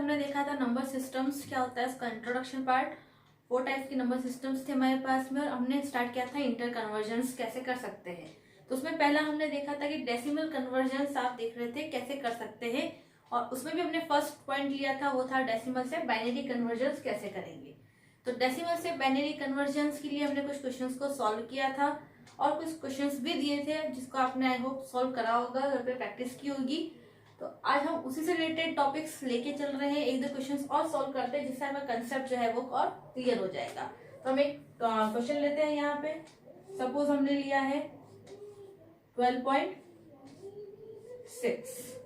हमने देखा था नंबर सिस्टम्स क्या होता है, इसका इंट्रोडक्शन पार्ट। 4 टाइप के नंबर सिस्टम्स थे हमारे पास में और हमने स्टार्ट किया था इंटर कन्वर्जन्स कैसे कर सकते हैं। तो उसमें पहला हमने देखा था कि डेसिमल कन्वर्जन्स आप देख रहे थे कैसे कर सकते हैं, और उसमें भी हमने फर्स्ट पॉइंट लिया था वो था डेसिमल से बाइनरी कन्वर्जन्स कैसे करेंगे। तो डेसिमल से बाइनरी कन्वर्जन्स के लिए हमने कुछ क्वेश्चंस को सॉल्व किया था और कुछ क्वेश्चंस भी दिए थे जिसको आपने आई होप सॉल्व करा होगा, घर पे प्रैक्टिस की होगी। तो आज हम उसी से रिलेटेड टॉपिक्स लेके चल रहे हैं, एक दो क्वेश्चंस और सॉल्व करते हैं जिससे हमारा कंसेप्ट जो है वो और क्लियर हो जाएगा। तो हम एक क्वेश्चन लेते हैं यहाँ पे। सपोज हमने लिया है 12.6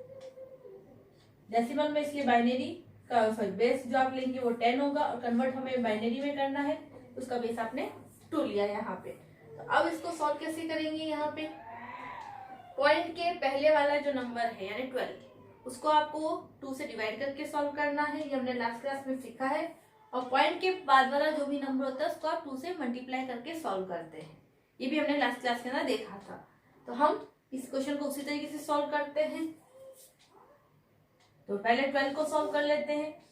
डेसिमल में, इसलिए बाइनरी का बेस जो आप लेंगे वो 10 होगा और कन्वर्ट हमें बाइनरी में करना है, उसका बेस आपने 2 लिया यहाँ पे। तो अब इसको सॉल्व कैसे करेंगे, यहाँ पे पॉइंट के पहले वाला जो नंबर है यानी 12 उसको आपको 2 से डिवाइड करके सॉल्व करना है, ये हमने लास्ट क्लास में सीखा है। और पॉइंट के बाद वाला जो भी नंबर होता है उसको आप 2 से मल्टीप्लाई करके सॉल्व करते हैं, ये भी हमने लास्ट क्लास के अंदर देखा था। तो हम इस क्वेश्चन को उसी तरीके से सॉल्व करते हैं। तो पहले 12 को सॉल्व कर लेते हैं।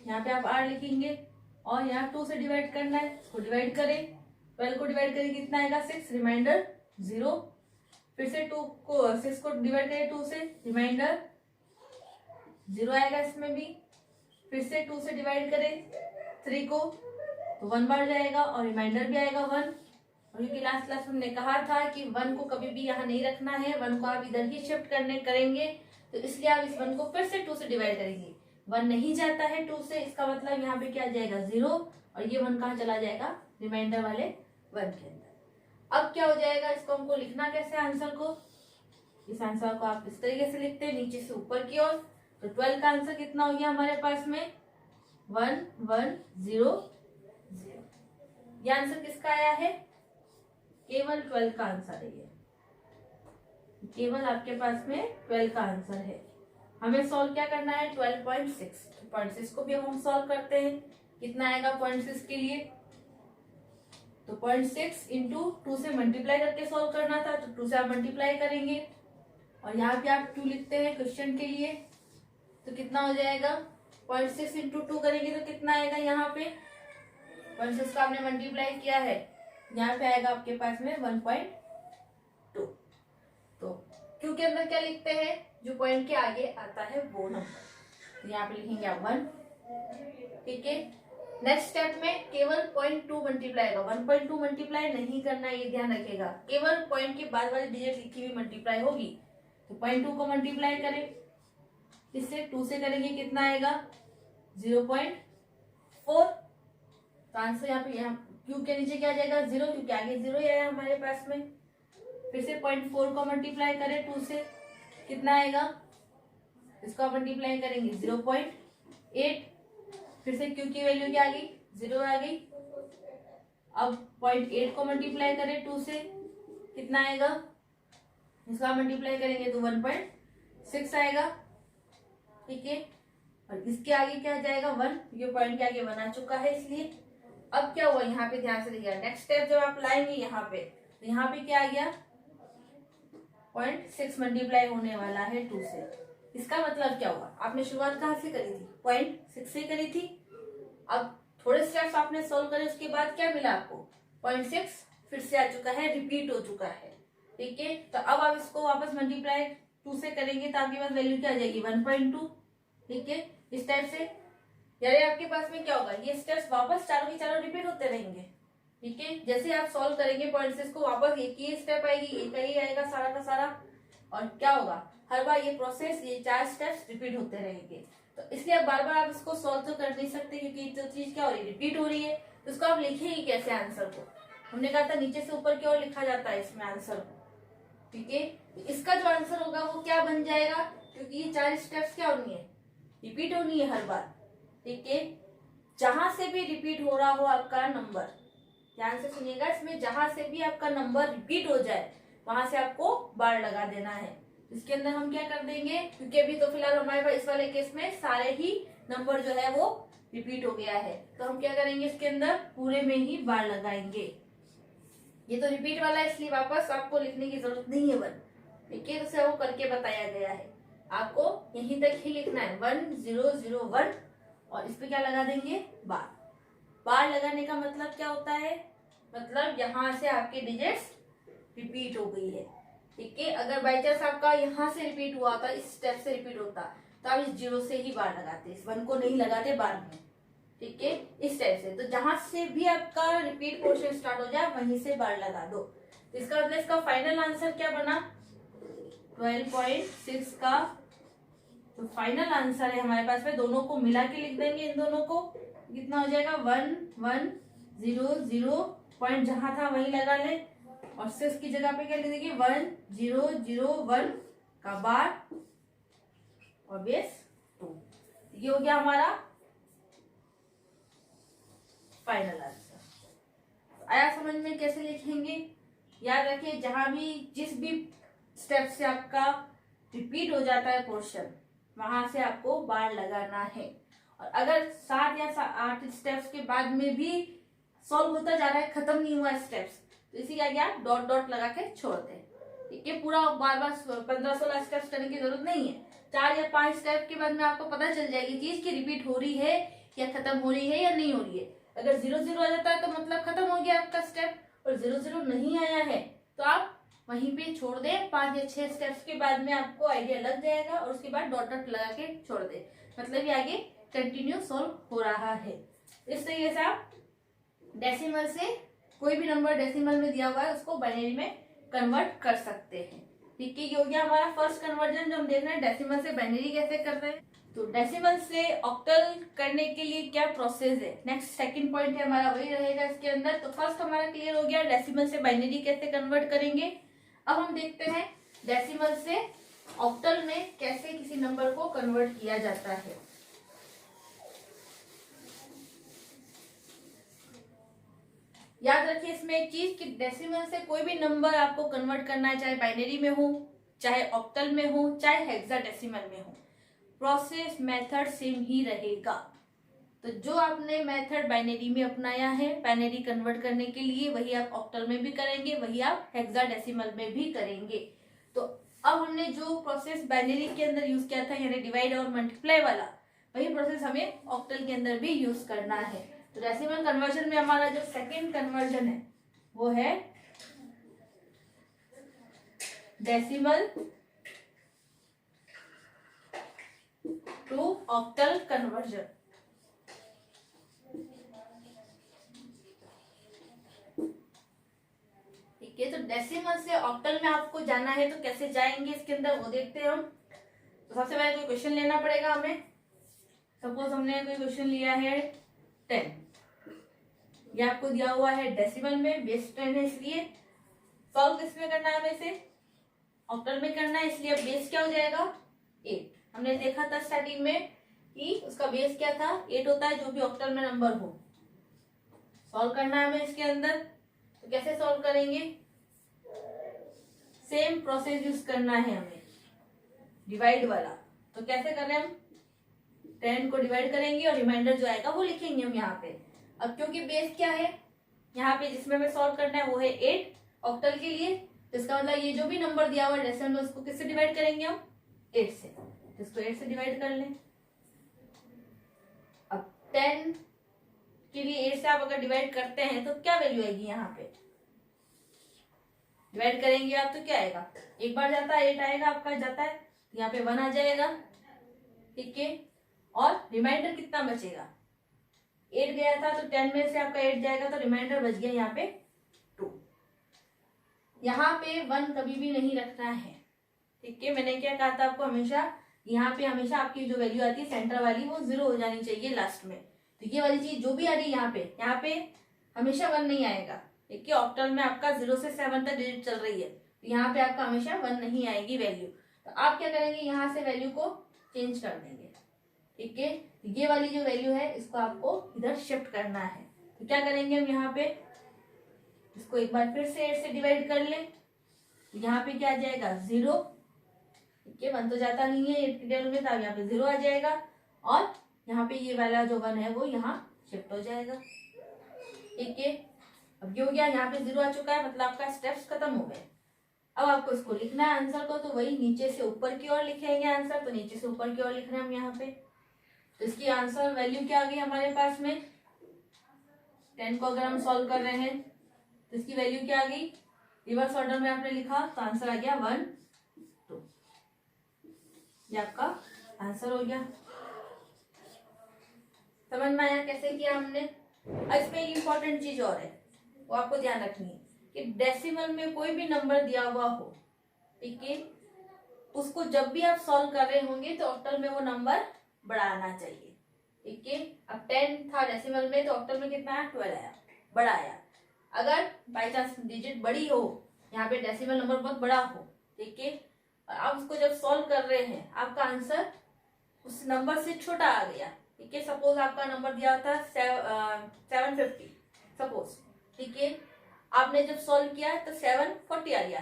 यहाँ पे आप r लिखेंगे और यहाँ 2 से डिवाइड करना है, इसको डिवाइड करें। 12 को डिवाइड करें कितना आएगा 6, रिमाइंडर 0। फिर से 6 को डिवाइड करें 2 से, रिमाइंडर 0 आएगा इसमें भी। फिर से 2 से डिवाइड करें 3 को तो 1 बार जाएगा और रिमाइंडर भी आएगा 1। और क्योंकि लास्ट क्लास में हमने कहा था कि 1 को कभी भी यहाँ नहीं रखना है, 1 को आप इधर ही शिफ्ट करेंगे, तो इसलिए आप इस 1 को फिर से 2 से डिवाइड करेंगे। 1 नहीं जाता है 2 से, इसका मतलब यहाँ पे क्या आ जाएगा 0 और ये 1 कहाँ चला जाएगा रिमाइंडर वाले 1 के अंदर। अब क्या हो जाएगा, इसको हमको लिखना कैसे आंसर को, इस आंसर को आप इस तरीके से लिखते हैं नीचे से ऊपर की ओर। तो 12 का आंसर कितना हो गया हमारे पास में 1 1 0 0। ये आंसर किसका आया है, केवल 12 का आंसर है, ये केवल आपके पास में 12 का आंसर है। हमें सॉल्व क्या करना है 12.6 को भी हम सॉल्व करते हैं। कितना आएगा 0.6 के लिए, तो 0.6 इंटू 2 से मल्टीप्लाई करके सॉल्व करना था, तो 2 से आप मल्टीप्लाई करेंगे और यहाँ पे आप 2 लिखते हैं क्वेश्चन के लिए। तो कितना हो जाएगा 0.6 इंटू 2 करेंगे तो कितना आएगा, यहाँ पे 0.6 का आपने मल्टीप्लाई किया है, यहाँ पे आएगा आपके पास में 1.2। तो क्यू के अंदर क्या लिखते हैं, जो पॉइंट के आगे आता है वो नंबर, तो यहाँ पे लिखेंगे आप 1। ठीक है, नेक्स्ट स्टेप में केवल 0.2 मल्टीप्लाई होगा, 1.2 मल्टीप्लाई नहीं करना, ये ध्यान रखेगा। केवल पॉइंट के बाद वाली डिजिट लिखी हुई मल्टीप्लाई होगी। तो 0.2 को मल्टीप्लाई करें, इससे 2 से करेंगे कितना आएगा 0.4। तो आंसर यहाँ पे क्यू के नीचे क्या आ जाएगा 0, क्योंकि आगे 0 ही आया हमारे पास में। फिर से 0.4 को मल्टीप्लाई करें 2 से, कितना आएगा, इसको आप मल्टीप्लाई करेंगे 0.8। फिर से क्यू की वैल्यू क्या आ गई 0 आ गई। अब 0.8 को मल्टीप्लाई करें 2 से, कितना आएगा, इसका मल्टीप्लाई करेंगे तो 1.6 आएगा। ठीक है, और इसके आगे क्या जाएगा 1, ये पॉइंट के आगे 1 आ चुका है इसलिए। अब क्या हुआ यहाँ पे ध्यान से देखिएगा, नेक्स्ट स्टेप जब आप लाएंगे यहाँ पे, तो यहाँ पे क्या आ गया 0.6 मल्टीप्लाई होने वाला है 2 से। इसका मतलब क्या हुआ, आपने शुरुआत कहाँ से करी थी 0.6 से करी थी। अब थोड़े स्टेप्स आपने सोल्व करे, उसके बाद क्या मिला आपको 0.6 फिर से आ चुका है, रिपीट हो चुका है। ठीक है, तो अब आप इसको वापस मल्टीप्लाई 2 से करेंगे तो आपके पास वैल्यू क्या आ जाएगी 1.2। ठीक है, इस टाइप से यानी आपके पास में क्या होगा, ये स्टेप्स वापस चारों के चारों रिपीट होते रहेंगे। ठीक है, जैसे आप सॉल्व करेंगे 0.6 को, वापस एक ही स्टेप आएगी, एक ही आएगा सारा का सारा, और क्या होगा हर बार ये प्रोसेस, ये 4 स्टेप्स रिपीट होते रहेंगे। तो इसलिए आप बार बार आप इसको सॉल्व तो कर नहीं सकते, क्योंकि जो चीज क्या हो रही है रिपीट हो रही है, तो इसको आप लिखेंगे कैसे आंसर को। हमने कहा था नीचे से ऊपर की ओर लिखा जाता है इसमें आंसर को। ठीक है, इसका जो आंसर होगा वो क्या बन जाएगा, क्योंकि ये 4 स्टेप्स क्या होनी है रिपीट होनी है हर बार। ठीक है, जहां से भी रिपीट हो रहा हो आपका नंबर, ध्यान से सुनिएगा, इसमें जहां से भी आपका नंबर रिपीट हो जाए वहां से आपको बार लगा देना है। इसके अंदर हम क्या कर देंगे, क्योंकि अभी तो फिलहाल हमारे पास इस वाले केस में सारे ही नंबर जो है वो रिपीट हो गया है, तो हम क्या करेंगे इसके अंदर पूरे में ही बार लगाएंगे। ये तो रिपीट वाला है इसलिए वापस आपको लिखने की जरूरत नहीं है 1। ठीक है, तो वो करके बताया गया है। आपको यहीं तक ही लिखना है 1 0 0 1 और इस पे क्या लगा देंगे बार। बार लगाने का मतलब क्या होता है, मतलब यहाँ से आपके डिजिट्स रिपीट हो गई है। ठीक है, अगर बाई चांस आपका यहाँ से रिपीट हुआ होता, इस स्टेप से रिपीट होता, तो आप इस 0 से ही बार लगाते, इस 1 को नहीं लगाते बार में। ठीक है, इस टाइप से। तो जहां से भी आपका रिपीट पोर्शन स्टार्ट हो जाए वहीं से बार लगा दो। तो इसका मतलब इसका फाइनल आंसर क्या बना 12.6 का। तो फाइनल आंसर है हमारे पास में, दोनों को मिला के लिख देंगे, इन दोनों को कितना हो जाएगा 1 1 0 0 पॉइंट जहां था वहीं लगा ले और 6 की जगह पे क्या लिख देंगे 1 0 0 1 का बार और बेस 2। ये हो गया हमारा फाइनल आंसर। आया समझ में कैसे लिखेंगे? याद रखिए जहां भी जिस भी स्टेप से आपका रिपीट हो जाता है पोर्शन वहां से आपको बार लगाना है। और अगर 7 या 8 स्टेप्स के बाद में भी सॉल्व होता जा रहा है, खत्म नहीं हुआ स्टेप्स, तो इसी का क्या डॉट डॉट लगा के छोड़ दे। ठीक है, पूरा बार बार 15-16 स्टेप्स करने की जरूरत नहीं है। 4 या 5 स्टेप के बाद में आपको पता चल जाएगी चीज की रिपीट हो रही है या खत्म हो रही है या नहीं हो रही है। अगर 0 0 आ जाता है तो मतलब खत्म हो गया आपका स्टेप, और 0 0 नहीं आया है तो आप वहीं पे छोड़ दे। 5 या 6 स्टेप्स के बाद में आपको आइडिया लग जाएगा और उसके बाद डॉट डॉट लगा के छोड़ दे, मतलब ये आगे कंटिन्यू सॉल्व हो रहा है। इस तरीके से आप डेसिमल से कोई भी नंबर डेसिमल में दिया हुआ है उसको बाइनरी में कन्वर्ट कर सकते हैं। ठीक है, ये हो गया हमारा फर्स्ट कन्वर्जन जो हम देख रहे हैं डेसिमल से बाइनरी कैसे कर रहे हैं। तो डेसिमल से ऑक्टल करने के लिए क्या प्रोसेस है, नेक्स्ट सेकंड पॉइंट है हमारा वही रहेगा इसके अंदर। तो फर्स्ट हमारा क्लियर हो गया डेसिमल से बाइनरी कैसे कन्वर्ट करेंगे। अब हम देखते हैं डेसिमल से ऑक्टल में कैसे किसी नंबर को कन्वर्ट किया जाता है। याद रखिए इसमें एक चीज कि डेसिमल से कोई भी नंबर आपको कन्वर्ट करना है, चाहे बाइनरी में हो, चाहे ऑक्टल में हो, चाहे हेक्साडेसिमल में हो, प्रोसेस मेथड सेम ही रहेगा। तो जो आपने मेथड बाइनरी में अपनाया है बाइनरी कन्वर्ट करने के लिए, वही आप ऑक्टल में भी करेंगे, वही आप हेक्साडेसिमल में भी करेंगे। तो अब हमने जो प्रोसेस बाइनरी के अंदर यूज किया था यानी डिवाइड और मल्टीप्लाई वाला, वही प्रोसेस हमें ऑक्टल के अंदर भी यूज करना है। तो डेसिमल कन्वर्जन में हमारा जो सेकेंड कन्वर्जन है वो है डेसिमल टू ऑक्टल कन्वर्जन। ठीक है, तो डेसिमल से ऑक्टल में आपको जाना है तो कैसे जाएंगे इसके अंदर वो देखते हैं हम। तो सबसे पहले कोई क्वेश्चन लेना पड़ेगा हमें। सपोज हमने कोई क्वेश्चन लिया है 10, ये आपको दिया हुआ है डेसिमल में, बेस 10 है, इसलिए सॉल्व किसमें करना है, हमें से ऑक्टल में करना है, इसलिए बेस क्या हो जाएगा 8। हमने देखा था स्टार्टिंग में कि उसका बेस क्या था 8 होता है जो भी ऑक्टल में नंबर हो। सॉल्व करना है हमें इसके अंदर, तो कैसे सॉल्व करेंगे, सेम प्रोसेस यूज करना है हमें डिवाइड वाला। तो कैसे करें हम 10 को डिवाइड करेंगे और रिमाइंडर जो आएगा वो लिखेंगे हम यहाँ पे। अब क्योंकि बेस क्या है यहाँ पे जिसमें हमें सॉल्व करना है वो है 8 ऑक्टल के लिए, तो इसका मतलब ये जो भी नंबर दिया हुआ है डेसिमल में उसको किससे डिवाइड करेंगे हम 8 से, तो इसको 8 से डिवाइड कर लें। अब 10 के लिए 8 से आप अगर डिवाइड करते हैं तो क्या वैल्यू आएगी, यहाँ पे डिवाइड करेंगे आप तो क्या आएगा, एक बार जाता है 8 आएगा आपका, जाता है तो यहाँ पे 1 आ जाएगा। ठीक है, और रिमाइंडर कितना बचेगा 8 गया था तो 10 में से आपका 8 जाएगा तो रिमाइंडर बच गया यहाँ पे 2। यहाँ पे 1 कभी भी नहीं रखना है। ठीक है, मैंने क्या कहा था आपको, हमेशा यहाँ पे हमेशा आपकी जो वैल्यू आती है सेंटर वाली वो 0 हो जानी चाहिए लास्ट में। तो ये वाली चीज जो भी आ रही है यहाँ पे हमेशा 1 नहीं आएगा। ठीक है, ऑक्टल में आपका 0 से 7 तक डिजिट चल रही है, तो यहाँ पे आपका हमेशा 1 नहीं आएगी वैल्यू। तो आप क्या करेंगे, यहाँ से वैल्यू को चेंज कर देंगे। ठीक है, ये वाली जो वैल्यू है इसको आपको इधर शिफ्ट करना है। तो क्या करेंगे हम यहाँ पे इसको एक बार फिर से 8 से डिवाइड कर लें, तो यहाँ पे क्या आ जाएगा 0। ठीक है, 1 तो जाता नहीं है 8 की टेबल में, तो यहाँ पे 0 आ जाएगा और यहाँ पे ये वाला जो 1 है वो यहाँ शिफ्ट हो जाएगा। ठीक है, अब ये हो गया, यहाँ पे 0 आ चुका है, मतलब आपका स्टेप्स खत्म हो गए। अब आपको इसको लिखना है आंसर को, तो वही नीचे से ऊपर की ओर लिखेंगे आंसर, तो नीचे से ऊपर की ओर लिख रहे हैं हम यहाँ पे। तो इसकी आंसर वैल्यू क्या आ गई हमारे पास में, 10 को अगर हम सॉल्व कर रहे हैं तो इसकी वैल्यू क्या आ गई, रिवर्स ऑर्डर में आपने लिखा तो आंसर आ गया 1 2। ये आपका आंसर हो गया। समझ में आया कैसे किया हमने। इसमें एक इंपॉर्टेंट चीज और है, वो आपको ध्यान रखनी है कि डेसिमल में कोई भी नंबर दिया हुआ हो, ठीक है, उसको जब भी आप सॉल्व कर रहे होंगे तो ऑक्टल में वो नंबर बढ़ाना चाहिए, ठीक है। अब 10 था डेसिमल में, तो ऑक्टल में कितना आया, 12 आया, बड़ा आया। अगर बाई चांस डिजिट बड़ी हो, यहाँ पे डेसिमल नंबर बहुत बड़ा हो, ठीक है, और आप उसको जब सॉल्व कर रहे हैं आपका आंसर उस नंबर से छोटा आ गया, ठीक है। सपोज आपका नंबर दिया था 750 सपोज, ठीक है, आपने जब सॉल्व किया तो 740 आ गया,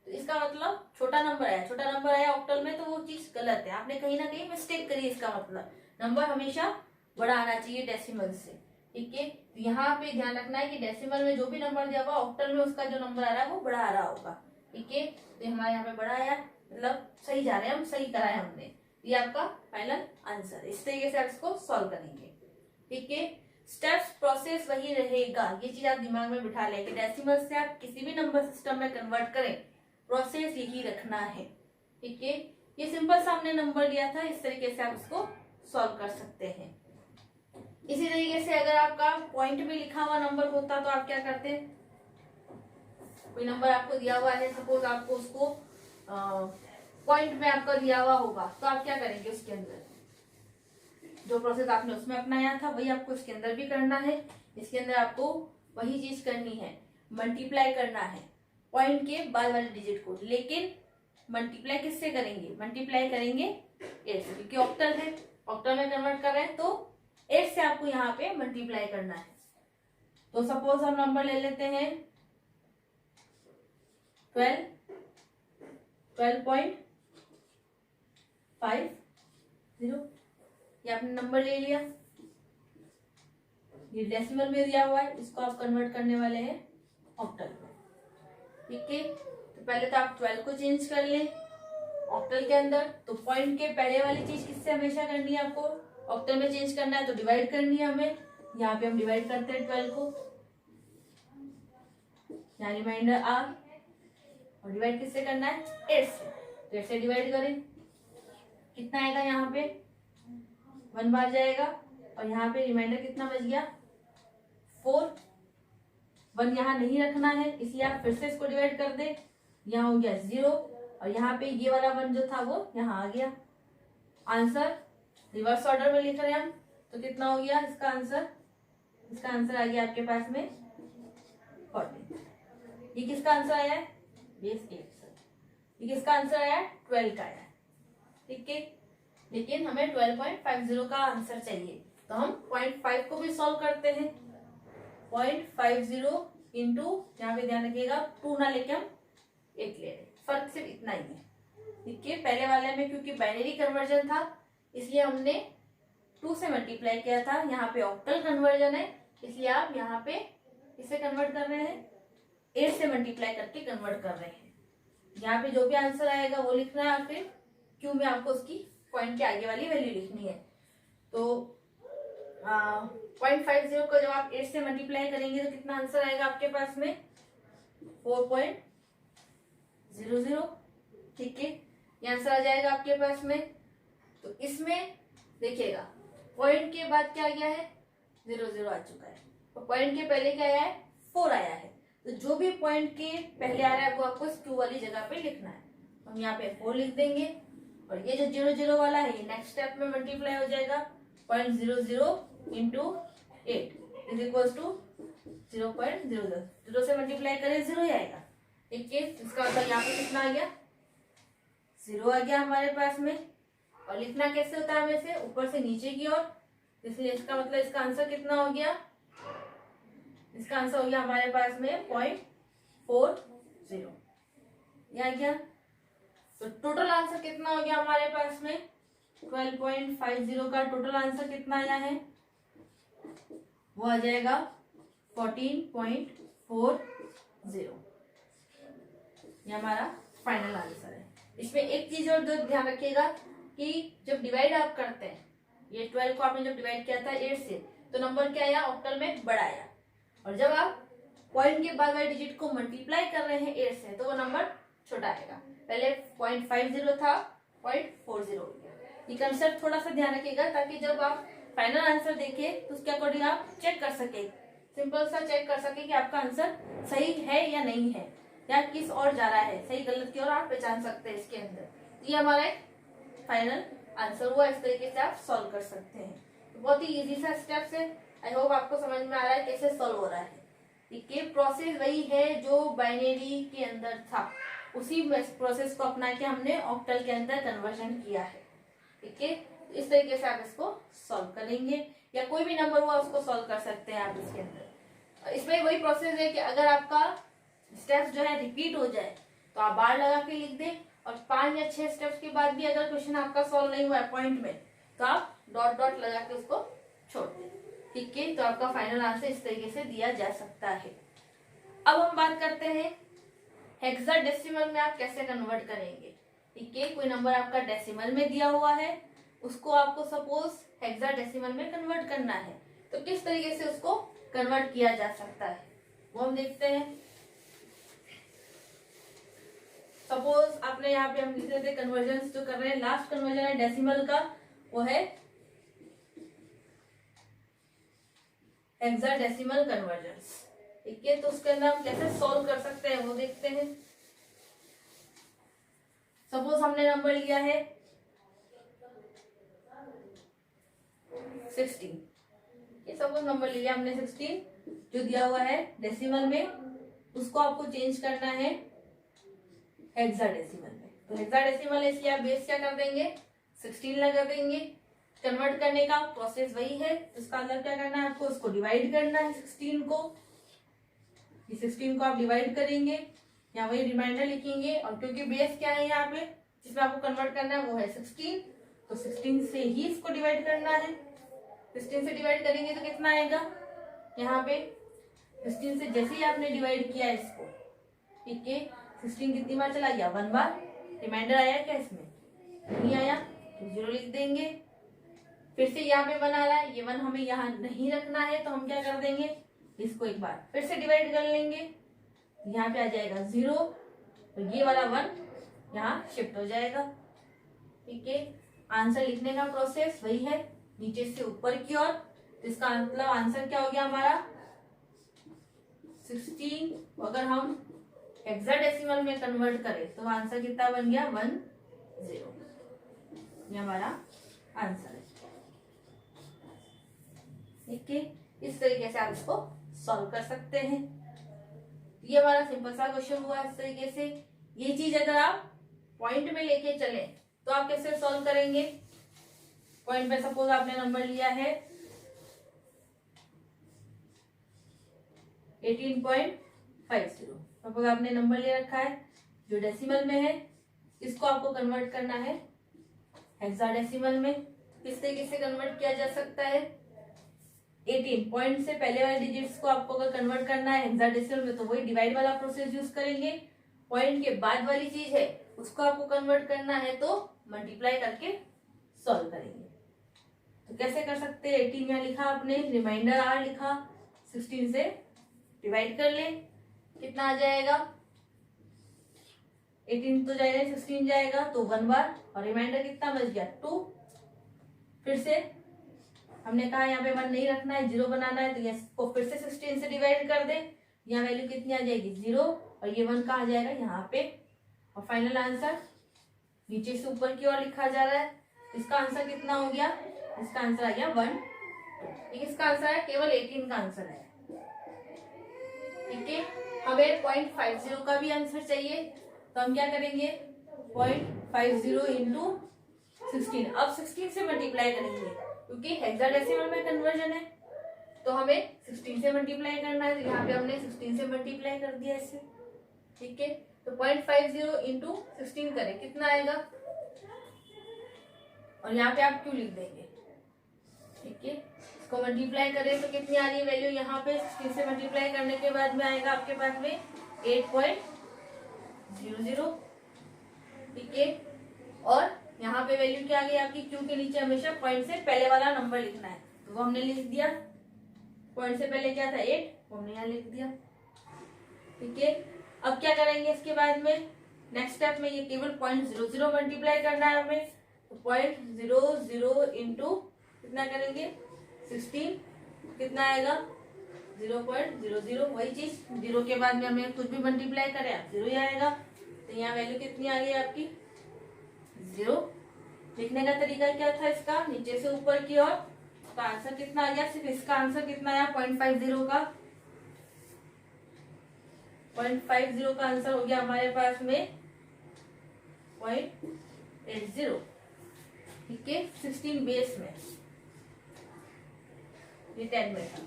तो इसका मतलब छोटा नंबर आया, छोटा नंबर आया ऑक्टल में, तो वो चीज गलत है, आपने कहीं ना कहीं मिस्टेक करी। इसका मतलब नंबर हमेशा बड़ा आना चाहिए डेसिमल से, ठीक है। तो यहाँ पे ध्यान रखना है कि डेसिमल में जो भी नंबर दिया हुआ ऑक्टल में उसका जो नंबर आ रहा है वो बड़ा आ रहा होगा, ठीक है। तो हमारे यहाँ पे बड़ा आया, मतलब सही जा रहे हैं हम, सही कराया हमने। ये आपका फाइनल आंसर। इस तरीके से आप इसको सॉल्व करेंगे, ठीक है। स्टेप्स प्रोसेस वही रहेगा, ये चीज आप दिमाग में बिठा लेंगे। डेसिमल से आप किसी भी नंबर सिस्टम में कन्वर्ट करें, प्रोसेस यही रखना है, ठीक है। ये सिंपल सा हमने नंबर लिया था, इस तरीके से आप इसको सॉल्व कर सकते हैं। इसी तरीके से अगर आपका पॉइंट में लिखा हुआ नंबर होता तो आप क्या करते, कोई नंबर आपको दिया हुआ है, सपोज आपको उसको पॉइंट में आपका दिया हुआ होगा, तो आप क्या करेंगे, उसके अंदर जो प्रोसेस आपने उसमें अपनाया था वही आपको इसके अंदर भी करना है। इसके अंदर आपको वही चीज करनी है, मल्टीप्लाई करना है पॉइंट के बाद वाले डिजिट को, लेकिन मल्टीप्लाई किससे करेंगे, मल्टीप्लाई करेंगे 8 से, क्योंकि ऑक्टल है, ऑक्टल में कन्वर्ट कर रहे हैं, तो 8 से आपको यहाँ पे मल्टीप्लाई करना है। तो सपोज हम नंबर ले लेते हैं 12.50, ये आपने नंबर ले लिया, ये डेसिमल में दिया हुआ है, इसको आप कन्वर्ट करने वाले हैं ऑक्टल में, ठीक है। तो पहले तो आप 12 को चेंज कर लें ऑक्टल के अंदर, तो पॉइंट के पहले वाली चीज किससे हमेशा करनी है, आपको ऑक्टल में चेंज करना है, तो डिवाइड करनी है हमें। यहाँ पे हम डिवाइड करते हैं 12 को, यहाँ रिमाइंडर आ, और डिवाइड किससे करना है, 8 से, तो 8 से डिवाइड करें, कितना आएगा, यहाँ पे 1 बार जाएगा, और यहाँ पे रिमाइंडर कितना बच गया 4। 1 यहाँ नहीं रखना है, इसलिए आप फिर से इसको डिवाइड कर दे, यहाँ हो गया 0, और यहाँ पे ये वाला 1 जो था वो यहाँ आ गया। आंसर रिवर्स ऑर्डर में लिख रहे हैं हम, तो कितना हो गया इसका आंसर, इसका आंसर आ गया आपके पास में 40। ये किसका आंसर आया है, बेस 8। ये किसका आंसर आया है, 12 का आया है, ठीक है। लेकिन हमें 12.50 का आंसर चाहिए, तो हम 0.5 को भी सॉल्व करते हैं। 0.50 इंटू, यहाँ पे ध्यान रखिएगा 2 ना लेके हम 8 ले रहे, फर्क सिर्फ इतना ही है, ठीक है। पहले वाले में क्योंकि बाइनरी कन्वर्जन था इसलिए हमने 2 से मल्टीप्लाई किया था, यहाँ पे ऑक्टल कन्वर्जन है इसलिए आप यहाँ पे इसे कन्वर्ट कर रहे हैं, 8 से मल्टीप्लाई करके कन्वर्ट कर रहे हैं। यहाँ पे जो भी आंसर आएगा वो लिखना है, और फिर क्यू में आपको उसकी पॉइंट के आगे वाली वैल्यू लिखनी है। तो 0.50 को जब आप 8 से मल्टीप्लाई करेंगे तो कितना आंसर आएगा आपके पास में, 4.00, ठीक है, ये आंसर आ जाएगा आपके पास में। तो इसमें देखिएगा पॉइंट के बाद क्या आ गया है, 00 आ चुका है, तो पॉइंट के पहले क्या आया है, 4 आया है, तो जो भी पॉइंट के पहले आ रहा है वो आपको क्यू वाली जगह पे लिखना है। हम यहाँ पे 4 लिख देंगे, और ये जो 00 वाला है ये नेक्स्ट स्टेप में मल्टीप्लाई हो जाएगा, 0.00 इंटू 8 इज इक्वल टू 0.00, 0 से मल्टीप्लाई करें 0 ही आएगा, ठीक है। इसका मतलब यहाँ पे कितना आ गया, 0 आ गया हमारे पास में। और लिखना कैसे होता है हमें से, ऊपर से नीचे की ओर, इसलिए इसका मतलब इसका आंसर कितना हो गया, इसका आंसर हो गया हमारे पास में 0.40, ये आ गया। तो टोटल आंसर कितना हो गया हमारे पास में, 12.50 का टोटल आंसर कितना आया है, वो आ जाएगा 14.40। ये हमारा फाइनल आंसर है। इसमें एक चीज और ध्यान रखिएगा कि जब डिवाइड आप करते हैं, ये 12 को आपने जब डिवाइड किया था 8 से, तो नंबर क्या आया, ऑक्टल में बड़ा आया। और जब आप पॉइंट के बाद वाले डिजिट को मल्टीप्लाई कर रहे हैं 8 से, तो वो नंबर छोटा आएगा। पहले 0.50 था, 0.40 हो गया। ये कंसेप्ट थोड़ा सा ध्यान रखिएगा ताकि जब आप फाइनल आंसर देखें तो उसके अकॉर्डिंग आप चेक कर सके, सिंपल सा चेक कर सके कि आपका आंसर सही है या नहीं है, या किस और जा रहा है, सही गलत की ओर आप पहचान सकते हैं इसके अंदर। ये हमारा एक फाइनल आंसर हुआ। इस तरीके से आप सॉल्व कर सकते हैं। तो बहुत ही इजी सा स्टेप्स है। आई होप आपको समझ में आ रहा है कैसे सॉल्व हो रहा है। ये प्रोसेस वही है जो बाइनरी के अंदर था, उसी प्रोसेस को अपना के हमने ऑक्टल के अंदर कन्वर्जन किया है। ठीक है, इस तरीके से आप इसको सॉल्व करेंगे, या कोई भी नंबर हुआ उसको सॉल्व कर सकते हैं आप इसके अंदर। इसमें वही प्रोसेस है कि अगर आपका स्टेप्स जो है रिपीट हो जाए तो आप बार लगा के लिख दें, और 5 या 6 स्टेप्स के बाद भी अगर क्वेश्चन आपका सॉल्व नहीं हुआ है पॉइंट में, तो आप डॉट डॉट लगा के उसको छोड़ दें। ठीक है, तो आपका फाइनल आंसर इस तरीके से दिया जा सकता है। अब हम बात करते हैं हेक्साडेसिमल में आप कैसे कन्वर्ट करेंगे। ठीक है, कोई नंबर आपका डेसिमल में दिया हुआ है, उसको आपको सपोज हेक्साडेसिमल में कन्वर्ट करना है, तो किस तरीके से उसको कन्वर्ट किया जा सकता है वो हम देखते हैं। सपोज आपने यहाँ पे हम लिख रहे थे कन्वर्जन जो कर रहे हैं, लास्ट कन्वर्जन है डेसिमल का, वो है हेक्साडेसिमल कन्वर्जन। ठीक है, तो उसके अंदर हम कैसे सॉल्व कर सकते हैं वो देखते हैं। सपोज हमने नंबर लिया है 16। ये सपोज नंबर लिया हमने 16, जो दिया हुआ है डेसिमल में, उसको आपको चेंज करना है हेक्साडेसिमल में। तो हेक्साडेसिमल है, इसलिए आप बेस क्या कर देंगे, 16 लगा देंगे। कन्वर्ट करने का प्रोसेस वही है। इसका अंदर क्या करना है आपको, उसको डिवाइड करना है 16 को। 16 को आप डिवाइड करेंगे, यहाँ वही रिमाइंडर लिखेंगे, और क्योंकि बेस क्या है यहाँ पे जिसमें आपको कन्वर्ट करना है वो है 16, तो 16 से ही इसको डिवाइड करना है। 16 से डिवाइड करेंगे तो कितना आएगा, यहाँ पे 16 से जैसे ही आपने डिवाइड किया इसको, ठीक है, 16 कितनी बार चला गया, 1 बार। रिमाइंडर आया क्या इसमें, नहीं आया, तो 0 लिख देंगे। फिर से यहाँ पे 1 आ रहा है, ये 1 हमें यहाँ नहीं रखना है, तो हम क्या कर देंगे, इसको एक बार फिर से डिवाइड कर लेंगे, यहाँ पे आ जाएगा 0, तो ये वाला 1 यहाँ शिफ्ट हो जाएगा। ठीक है, आंसर लिखने का प्रोसेस वही है, नीचे से ऊपर की ओर। तो इसका मतलब आंसर क्या हो गया हमारा 16। अगर हम हेक्साडेसिमल में कन्वर्ट करें तो आंसर कितना बन गया, 10। ये हमारा आंसर है। ठीक है, इस तरीके से आप इसको सॉल्व कर सकते हैं। ये हमारा सिंपल सा क्वेश्चन हुआ इस तरीके से। ये चीज अगर आप पॉइंट में लेके चले तो आप कैसे सॉल्व करेंगे। पॉइंट में सपोज आपने नंबर लिया है 18.50, सपोज आपने नंबर ले रखा है जो डेसिमल में है, इसको आपको कन्वर्ट करना है हेक्साडेसिमल में। किस तरीके से कन्वर्ट किया जा सकता है, 18 पॉइंट से पहले वाले डिजिट्स को आपको अगर कन्वर्ट करना है हेक्साडेसिमल में, तो वही डिवाइड वाला प्रोसेस यूज करेंगे। पॉइंट के बाद वाली चीज है उसको आपको कन्वर्ट करना है, तो मल्टीप्लाई करके सॉल्व करेंगे। तो कैसे कर सकते हैं, 18 यहाँ लिखा आपने, रिमाइंडर r लिखा, 16 से डिवाइड कर ले, कितना आ जाएगा, 18 तो जाएगा, 16 जाएगा, तो 1 बार, और रिमाइंडर कितना बच गया 2। फिर से हमने कहा यहाँ पे 1 नहीं रखना है, 0 बनाना है, तो इसको फिर से 16 से डिवाइड कर दे, यहाँ वैल्यू कितनी आ जाएगी 0, और ये 1 कहाँ आ जाएगा यहाँ पे। और फाइनल आंसर नीचे से ऊपर की ओर लिखा जा रहा है। इसका आंसर कितना हो गया, इसका आंसर आ गया 1। इसका आंसर है केवल 18 का आंसर है। ठीक है, हमें 0.50 का भी आंसर चाहिए, तो हम क्या करेंगे, 0.50 इंटू 16। अब 16 से मल्टीप्लाई करेंगे क्योंकि हेक्साडेसिमल में कन्वर्जन है, तो हमें 16 से मल्टीप्लाई करना है, तो यहाँ पे हमने 16 से मल्टीप्लाई कर दिया इसे। ठीक है, तो 0.50 इंटू 16 करें, कितना आएगा, और यहाँ पे आप क्यों लिख देंगे। ठीक है, इसको मल्टीप्लाई करें तो कितनी आ रही है वैल्यू, यहाँ पे 16 से मल्टीप्लाई करने के बाद में आएगा आपके पास में 0 0, ठीक है। और यहाँ पे वैल्यू क्या आ गई आपकी, क्यू के नीचे हमेशा पॉइंट से पहले वाला नंबर लिखना है, तो वो हमने लिख दिया। पॉइंट से पहले क्या था 8, वो हमने यहाँ लिख दिया, ठीक है। अब क्या करेंगे इसके बाद में, नेक्स्ट स्टेप में ये केवल 0.00 मल्टीप्लाई करना है हमें, तो 0.00 इंटू कितना करेंगे 16, कितना आएगा 0.00, वही चीज 0 के बाद में हमें कुछ भी मल्टीप्लाई करें आप 0 ही आएगा। तो यहाँ वैल्यू कितनी आ गई आपकी 0। लिखने का तरीका क्या था इसका, नीचे से ऊपर की ओर, तो आंसर कितना आ गया, सिर्फ इसका आंसर कितना आया 0.50 का, 0.50 का आंसर हो गया हमारे पास में 0.80, ठीक है। 16 बेस में, ये 10 में था।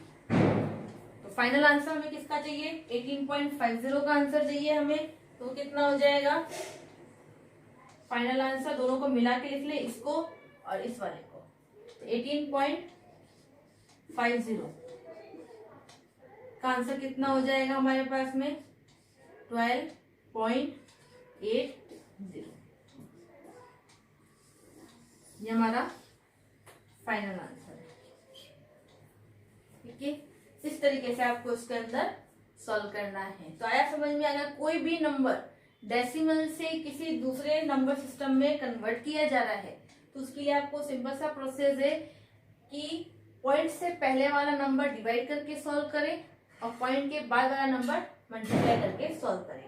तो फाइनल आंसर हमें किसका चाहिए, 18.50 का आंसर चाहिए हमें, तो कितना हो जाएगा फाइनल आंसर, दोनों को मिला के लिख ले, इसको और इस वाले को, तो 18.50 का आंसर कितना हो जाएगा हमारे पास में 12.80। ये हमारा फाइनल आंसर है, ठीक है। इस तरीके से आपको इसके अंदर सॉल्व करना है। तो आया समझ में, अगर कोई भी नंबर डेसिमल से किसी दूसरे नंबर सिस्टम में कन्वर्ट किया जा रहा है, तो उसके लिए आपको सिंपल सा प्रोसेस है कि पॉइंट से पहले वाला नंबर डिवाइड करके सॉल्व करें और पॉइंट के बाद वाला नंबर मल्टीप्लाई करके सॉल्व करें,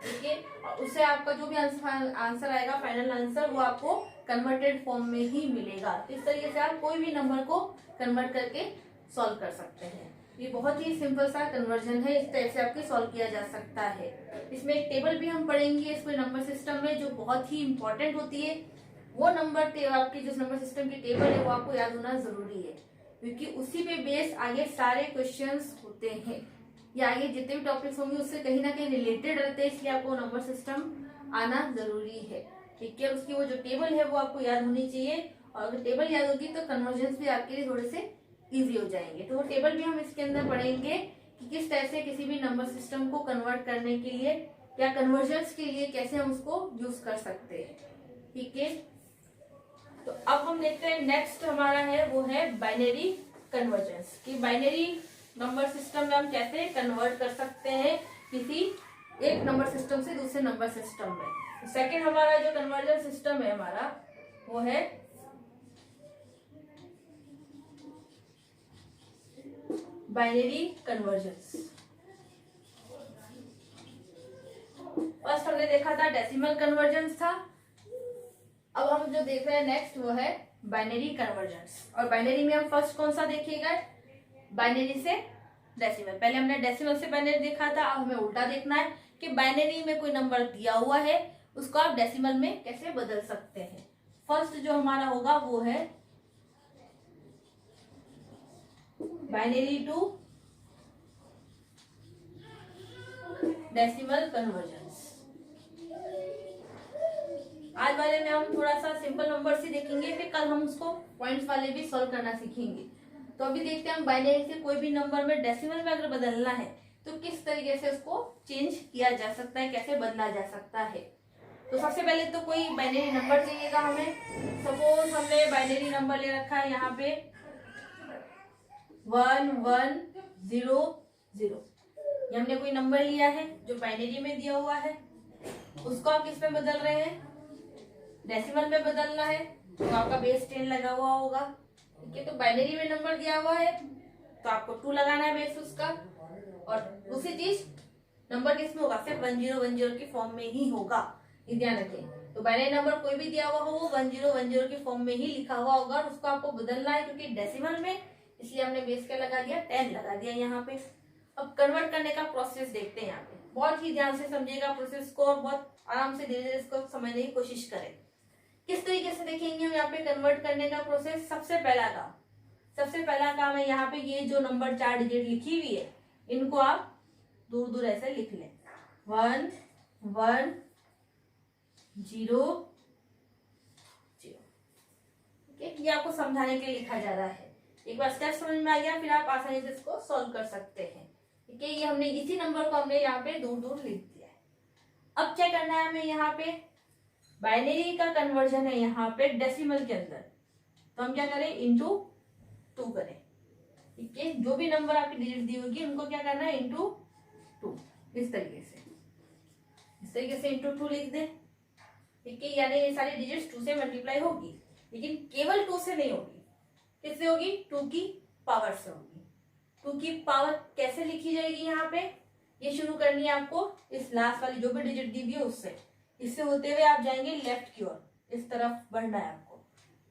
ठीक है। और उससे आपका जो भी आंसर आएगा फाइनल आंसर, वो आपको कन्वर्टेड फॉर्म में ही मिलेगा। इस तरीके से आप कोई भी नंबर को कन्वर्ट करके सॉल्व कर सकते हैं। ये बहुत ही सिंपल सा कन्वर्जन है, इस तरह से आपके सॉल्व किया जा सकता है। इसमें एक टेबल भी हम पढ़ेंगे इसको नंबर सिस्टम में, जो बहुत ही इंपॉर्टेंट होती है। वो नंबर आपकी जो नंबर सिस्टम की टेबल है वो आपको याद होना जरूरी है, क्योंकि उसी पे बेस आगे सारे क्वेश्चंस होते हैं, या आगे जितने भी टॉपिक्स होंगे उससे कहीं ना कहीं रिलेटेड रहते हैं, इसलिए आपको नंबर सिस्टम आना जरूरी है, ठीक है। उसकी वो जो टेबल है वो आपको याद होनी चाहिए, और अगर टेबल याद होगी तो कन्वर्जन भी आपके लिए थोड़े से इजी हो जाएंगे। तो वो टेबल भी हम इसके अंदर पढ़ेंगे कि किस तरह से किसी भी नंबर सिस्टम को कन्वर्ट करने के लिए या कन्वर्जन्स के लिए कैसे हम उसको यूज कर सकते हैं, ठीक है। तो अब हम देखते हैं नेक्स्ट हमारा है वो है बाइनरी कन्वर्जेंस, कि बाइनरी नंबर सिस्टम में हम कैसे कन्वर्ट कर सकते हैं किसी एक नंबर सिस्टम से दूसरे नंबर सिस्टम में। सेकेंड हमारा जो कन्वर्जन सिस्टम है हमारा वो है बाइनरी कन्वर्जेंस। फर्स्ट हमने देखा था डेसिमल कन्वर्जेंस था, अब हम जो देख रहे हैं नेक्स्ट वो है बाइनरी कन्वर्जेंस। और बाइनरी में हम फर्स्ट कौन सा देखिएगा, बाइनरी से डेसिमल। पहले हमने डेसिमल से बाइनरी देखा था, अब हमें उल्टा देखना है कि बाइनरी में कोई नंबर दिया हुआ है उसको आप डेसिमल में कैसे बदल सकते हैं। फर्स्ट जो हमारा होगा वो है बाइनरी टू डेसिमल कन्वर्जेंस। आज वाले में हम थोड़ा सा सिंपल नंबर से देखेंगे, फिर कल हम उसको पॉइंट्स वाले भी सॉल्व करना सीखेंगे। तो अभी देखते हैं हम बाइनरी से कोई भी नंबर में डेसिमल में अगर बदलना है तो किस तरीके से उसको चेंज किया जा सकता है, कैसे बदला जा सकता है। तो सबसे पहले तो कोई बाइनरी नंबर चाहिएगा हमें। सपोज हमने बाइनरी नंबर ले रखा है यहाँ पे 1100। ये हमने कोई नंबर लिया है जो बाइनरी में दिया हुआ है, उसको आप किस में बदल रहे हैं, डेसिमल में बदलना है, तो आपका बेस 10 लगा हुआ होगा, ठीक है। तो बाइनरी में नंबर दिया हुआ है तो आपको 2 लगाना है बेस उसका। और दूसरी चीज नंबर किस में होगा, सिर्फ 1010 की फॉर्म में ही होगा, ये ध्यान रखें। तो बाइनरी नंबर कोई भी दिया हुआ हो वो 1010 की फॉर्म में ही लिखा हुआ होगा, और उसको आपको बदलना है क्योंकि डेसिमल में, इसलिए हमने बेस क्या लगा दिया 10 लगा दिया यहाँ पे। अब कन्वर्ट करने का प्रोसेस देखते हैं यहाँ पे, बहुत ही ध्यान से समझिएगा प्रोसेस को और बहुत आराम से धीरे धीरे इसको समझने की कोशिश करें। किस तरीके से देखेंगे हम यहाँ पे कन्वर्ट करने का प्रोसेस। सबसे पहला काम है यहाँ पे ये जो नंबर 4 डिजिट लिखी हुई है इनको आप दूर दूर ऐसे लिख लें, 1 1 0 0, ठीक है। ये आपको समझाने के लिए लिखा जा रहा है। एक बार स्टेप समझ में आ गया फिर आप आसानी से इसको सॉल्व कर सकते हैं, ठीक है। ये हमने इसी नंबर को हमने यहाँ पे दूर दूर लिख दिया है। अब क्या करना है हमें, यहाँ पे बाइनरी का कन्वर्जन है यहाँ पे डेसिमल के अंदर, तो हम क्या करें, इंटू 2 करें। ठीक है, जो भी नंबर आपकी डिजिट दी होगी उनको क्या करना है, इंटू 2, इस तरीके से इंटू 2 लिख दें। ठीक है, यानी ये सारी डिजिट्स 2 से मल्टीप्लाई होगी, लेकिन केवल 2 से नहीं होगी, किससे होगी, 2 की पावर से होगी। 2 की पावर कैसे लिखी जाएगी, यहाँ पे ये शुरू करनी है आपको इस लास्ट वाली जो भी डिजिट दी हुई है उससे, इससे होते हुए आप जाएंगे लेफ्ट की ओर, इस तरफ बढ़ना है आपको।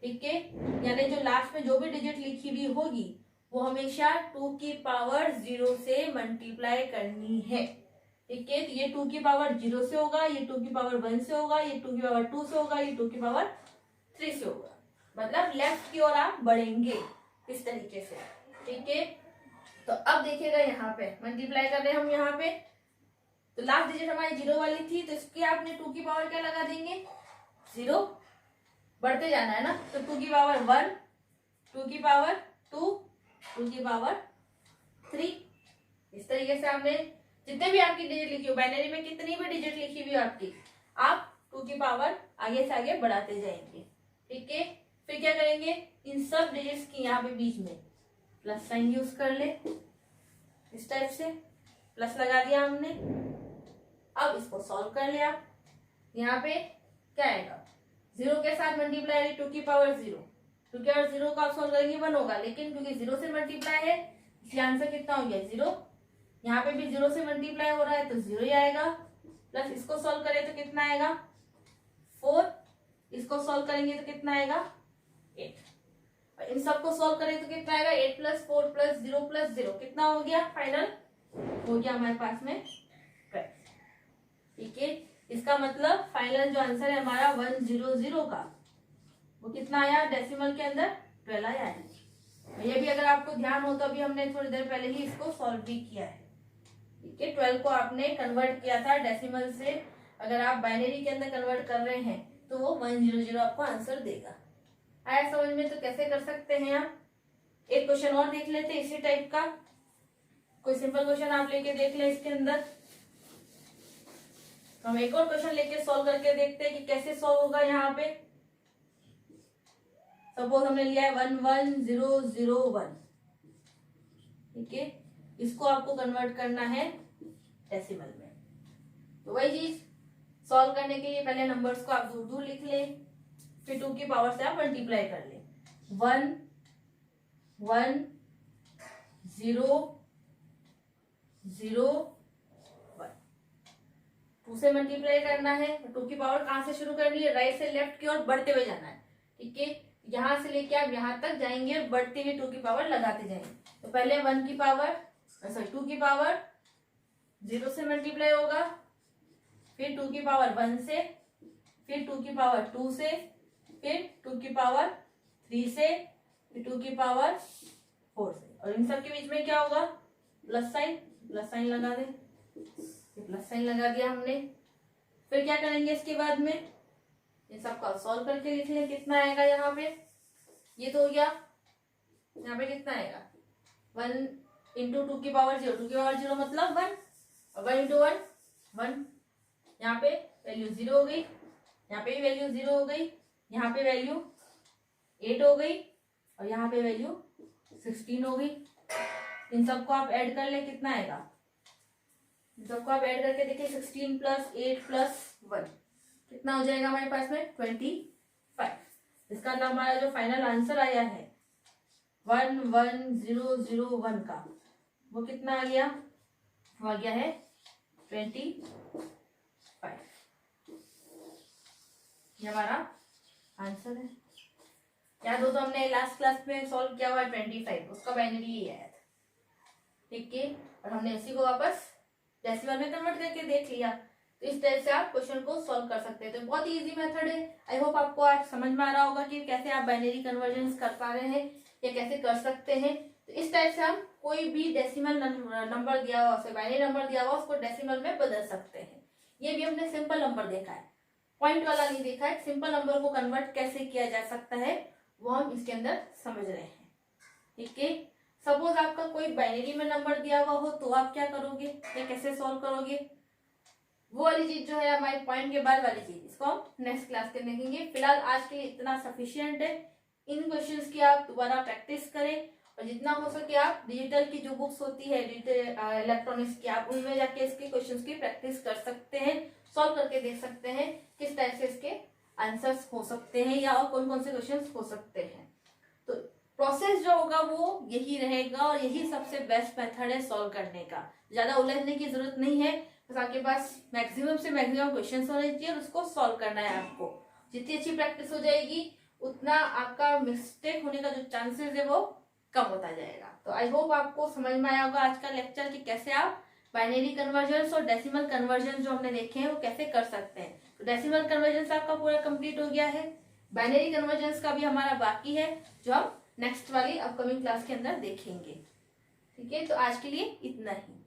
ठीक है, यानी जो लास्ट में जो भी डिजिट लिखी हुई होगी वो हमेशा 2 की पावर 0 से मल्टीप्लाई करनी है। ठीक है, तो ये 2 की पावर 0 से होगा, ये 2 की पावर 1 से होगा, ये 2 की पावर 2 से होगा, ये 2 की पावर 3 से होगा, मतलब लेफ्ट की ओर आप बढ़ेंगे इस तरीके से। ठीक है, तो अब देखिएगा यहाँ पे मल्टीप्लाई कर रहे हैं हम, यहाँ पे तो लास्ट डिजिट हमारी 0 वाली थी, तो इसकी आपने 2 की पावर क्या लगा देंगे, 0, बढ़ते जाना है ना, तो 2 की पावर 1, 2 की पावर 2, 2 की पावर 3, इस तरीके से आपने जितने भी आपकी डिजिट लिखी हो, बाइनरी में कितनी भी डिजिट लिखी हुई हो आपकी, आप 2 की पावर आगे से आगे बढ़ाते जाएंगे। ठीक है, फिर क्या करेंगे, इन सब डिजिट्स की यहाँ पे बीच में प्लस साइन यूज कर ले, इस टाइप से प्लस लगा दिया हमने। अब इसको सॉल्व कर ले आप, यहाँ पे क्या आएगा, 0 के साथ मल्टीप्लाई 2 की पावर 0, 2 की पावर 0 का आप सॉल्व करेंगे 1 होगा, लेकिन क्योंकि 0 से मल्टीप्लाई है इसलिए आंसर कितना हो गया, 0। यहाँ पे भी 0 से मल्टीप्लाई हो रहा है तो 0 ही आएगा, प्लस इसको सॉल्व करें तो कितना आएगा 4, इसको सॉल्व करेंगे तो कितना आएगा 8, और इन सबको सॉल्व करें तो कितना आएगा 8 प्लस 4 प्लस 0 प्लस 0, कितना हो गया, फाइनल हो गया हमारे पास में 12। ठीक है, इसका मतलब फाइनल जो आंसर है हमारा 100 का वो कितना आया, डेसिमल के अंदर 12 आया है। ये भी अगर आपको ध्यान हो तो अभी हमने थोड़ी देर पहले ही इसको सॉल्व भी किया है। ठीक है, 12 को आपने कन्वर्ट किया था डेसिमल से, अगर आप बाइनरी के अंदर कन्वर्ट कर रहे हैं तो वो 100 आपको आंसर देगा। आया समझ में, तो कैसे कर सकते हैं आप, एक क्वेश्चन और देख लेते हैं इसी टाइप का, कोई सिंपल क्वेश्चन आप लेके देख ले इसके अंदर। तो हम एक और क्वेश्चन लेके सॉल्व करके देखते हैं कि कैसे सॉल्व होगा। यहाँ पे सपोज हमने लिया है 11001, ठीक है, इसको आपको कन्वर्ट करना है डेसिमल में। तो वही चीज सॉल्व करने के लिए पहले नंबर्स को आप दूर दूर लिख ले, फिर 2 की पावर से आप मल्टीप्लाई कर ले, 1 1 0 0 1, 2 से मल्टीप्लाई करना है, 2 की पावर कहां से शुरू करनी है, राइट से लेफ्ट की ओर बढ़ते हुए जाना है। ठीक है, यहां से लेके आप यहां तक जाएंगे और बढ़ते हुए 2 की पावर लगाते जाएंगे। तो पहले 1 की पावर 2 की पावर 0 से मल्टीप्लाई होगा, फिर 2 की पावर 1 से, फिर 2 की पावर 2 से, फिर 2 की पावर 3 से, फिर 2 की पावर 4 से, और इन सब के बीच में क्या होगा, प्लस साइन लगा दे, प्लस साइन लगा दिया हमने। फिर क्या करेंगे इसके बाद में, इन सबका सॉल्व करके लिख लें कितना आएगा। यहाँ पे ये तो हो गया, यहाँ पे कितना आएगा 1 इंटू 2 की पावर 0, 2 की पावर 0 मतलब 1, और 1 इंटू 1 1, यहाँ पे वैल्यू 0 हो गई, यहाँ पे भी वैल्यू 0 हो गई, यहाँ पे वैल्यू 8 हो गई, और यहाँ पे वैल्यू 16 हो गई। इन सबको आप ऐड कर ले कितना आएगा, इन सबको आप ऐड करके देखिए 16 प्लस 8 प्लस 1 कितना हो जाएगा हमारे पास में 25। इसका नाम हमारा जो फाइनल आंसर आया है 11001 का, वो कितना आ गया, वो आ गया है 25। ये हमारा आंसर है। याद हो तो हमने लास्ट क्लास में सॉल्व किया हुआ 25, उसका बाइनरी ये आया था। ठीक है, और हमने इसी को वापस डेसिमल में कन्वर्ट करके देख लिया। तो इस तरह से आप क्वेश्चन को सॉल्व कर सकते हैं। तो बहुत ही इजी मेथड है। आई होप आपको आज समझ में आ रहा होगा कि कैसे आप बाइनरी कन्वर्जन कर पा रहे हैं या कैसे कर सकते हैं। तो इस टाइप से हम कोई भी डेसिमल नंबर दिया हुआ, बाइनरी नंबर दिया हुआ, उसको डेसिमल में बदल सकते हैं। ये भी हमने सिंपल नंबर देखा है, पॉइंट वाला नहीं देखा है। सिंपल नंबर को कन्वर्ट कैसे किया जा सकता है वो हम इसके अंदर समझ रहे हैं। ठीक है, सपोज आपका कोई बाइनरी में नंबर दिया हुआ हो तो आप क्या करोगे या कैसे सॉल्व करोगे। वो वाली चीज जो है हमारे पॉइंट के बाद वाली चीज, इसको हम नेक्स्ट क्लास में देखेंगे। फिलहाल आज के लिए इतना सफिशियंट है। इन क्वेश्चंस की आप दोबारा प्रैक्टिस करें और जितना हो सके आप डिजिटल की जो बुक्स होती है डिजिटल इलेक्ट्रॉनिक्स की, आप उनमें जाके इसके क्वेश्चंस की प्रैक्टिस कर सकते हैं, सॉल्व करके देख सकते हैं किस टाइप से इसके आंसर्स हो सकते हैं या और कौन कौन से क्वेश्चंस हो सकते हैं। तो प्रोसेस जो होगा वो यही रहेगा और यही सबसे बेस्ट मेथड है सॉल्व करने का। ज्यादा उलझने की जरूरत नहीं है, बस आपके पास मैक्सिमम से मैक्सिमम क्वेश्चंस होने चाहिए और उसको सॉल्व करना है आपको। जितनी अच्छी प्रैक्टिस हो जाएगी उतना आपका मिस्टेक होने का जो चांसेस है वो कम होता जाएगा। तो आई होप आपको समझ में आया होगा आज का लेक्चर कि कैसे आप बाइनरी कन्वर्जन और डेसिमल कन्वर्जन जो हमने देखे हैं वो कैसे कर सकते हैं। तो डेसिमल कन्वर्जन आपका पूरा कंप्लीट हो गया है, बाइनरी कन्वर्जन का भी हमारा बाकी है जो हम नेक्स्ट वाली अपकमिंग क्लास के अंदर देखेंगे। ठीक है, तो आज के लिए इतना ही।